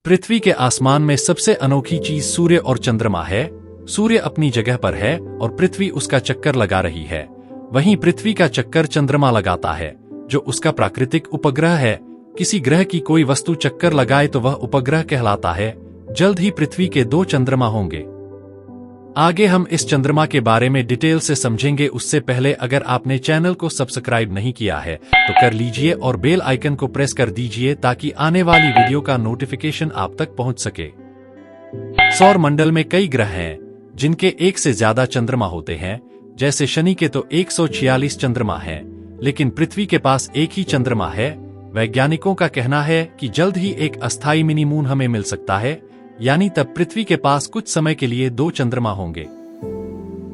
पृथ्वी के आसमान में सबसे अनोखी चीज सूर्य और चंद्रमा है। सूर्य अपनी जगह पर है और पृथ्वी उसका चक्कर लगा रही है। वहीं पृथ्वी का चक्कर चंद्रमा लगाता है, जो उसका प्राकृतिक उपग्रह है। किसी ग्रह की कोई वस्तु चक्कर लगाए तो वह उपग्रह कहलाता है। जल्द ही पृथ्वी के 2 चंद्रमा होंगे। आगे हम इस चंद्रमा के बारे में डिटेल से समझेंगे। उससे पहले अगर आपने चैनल को सब्सक्राइब नहीं किया है तो कर लीजिए और बेल आइकन को प्रेस कर दीजिए ताकि आने वाली वीडियो का नोटिफिकेशन आप तक पहुंच सके। सौर मंडल में कई ग्रह हैं जिनके एक से ज्यादा चंद्रमा होते हैं। जैसे शनि के तो 146 चंद्रमा हैं, लेकिन पृथ्वी के पास एक ही चंद्रमा है। वैज्ञानिकों का कहना है कि जल्द ही एक अस्थायी मिनी मून हमें मिल सकता है, यानी तब पृथ्वी के पास कुछ समय के लिए 2 चंद्रमा होंगे।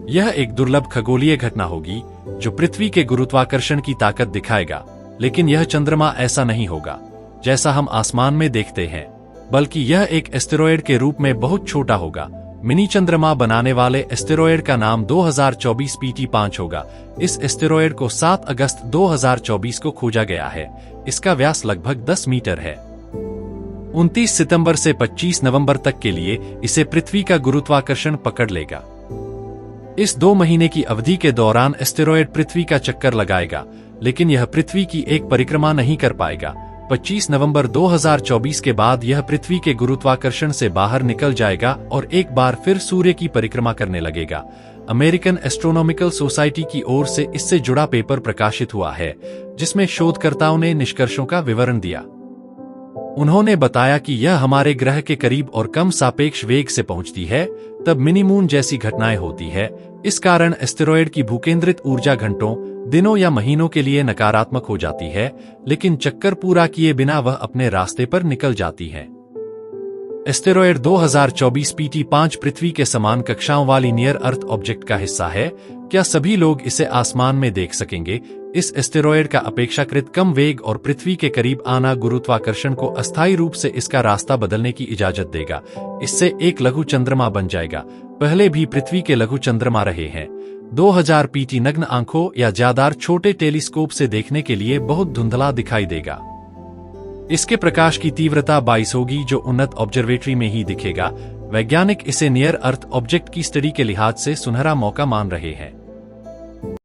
यह एक दुर्लभ खगोलीय घटना होगी जो पृथ्वी के गुरुत्वाकर्षण की ताकत दिखाएगा। लेकिन यह चंद्रमा ऐसा नहीं होगा जैसा हम आसमान में देखते हैं, बल्कि यह एक एस्टेरॉयड के रूप में बहुत छोटा होगा। मिनी चंद्रमा बनाने वाले एस्टेरॉयड का नाम 2024 PT5 होगा। इस एस्टेरॉयड को 7 अगस्त 2024 को खोजा गया है। इसका व्यास लगभग 10 मीटर है। 29 सितंबर से 25 नवंबर तक के लिए इसे पृथ्वी का गुरुत्वाकर्षण पकड़ लेगा। इस 2 महीने की अवधि के दौरान एस्टेरॉयड पृथ्वी का चक्कर लगाएगा, लेकिन यह पृथ्वी की एक परिक्रमा नहीं कर पाएगा। 25 नवंबर 2024 के बाद यह पृथ्वी के गुरुत्वाकर्षण से बाहर निकल जाएगा और एक बार फिर सूर्य की परिक्रमा करने लगेगा। अमेरिकन एस्ट्रोनॉमिकल सोसाइटी की ओर से इससे जुड़ा पेपर प्रकाशित हुआ है, जिसमें शोधकर्ताओं ने निष्कर्षों का विवरण दिया। उन्होंने बताया कि यह हमारे ग्रह के करीब और कम सापेक्ष वेग से पहुंचती है, तब मिनी मून जैसी घटनाएं होती है। इस कारण एस्टेरॉयड की भूकेंद्रित ऊर्जा घंटों, दिनों या महीनों के लिए नकारात्मक हो जाती है, लेकिन चक्कर पूरा किए बिना वह अपने रास्ते पर निकल जाती है। एस्टेरॉयड 2024 PT5 पृथ्वी के समान कक्षाओं वाली नियर अर्थ ऑब्जेक्ट का हिस्सा है। क्या सभी लोग इसे आसमान में देख सकेंगे? इस एस्टेरॉयड का अपेक्षाकृत कम वेग और पृथ्वी के करीब आना गुरुत्वाकर्षण को अस्थायी रूप से इसका रास्ता बदलने की इजाजत देगा। इससे एक लघु चंद्रमा बन जाएगा। पहले भी पृथ्वी के लघु चंद्रमा रहे हैं। 2000 PT नग्न आंखों या ज्यादातर छोटे टेलीस्कोप से देखने के लिए बहुत धुंधला दिखाई देगा। इसके प्रकाश की तीव्रता 22 होगी, जो उन्नत ऑब्जर्वेटरी में ही दिखेगा। वैज्ञानिक इसे नियर अर्थ ऑब्जेक्ट की स्टडी के लिहाज से सुनहरा मौका मान रहे हैं।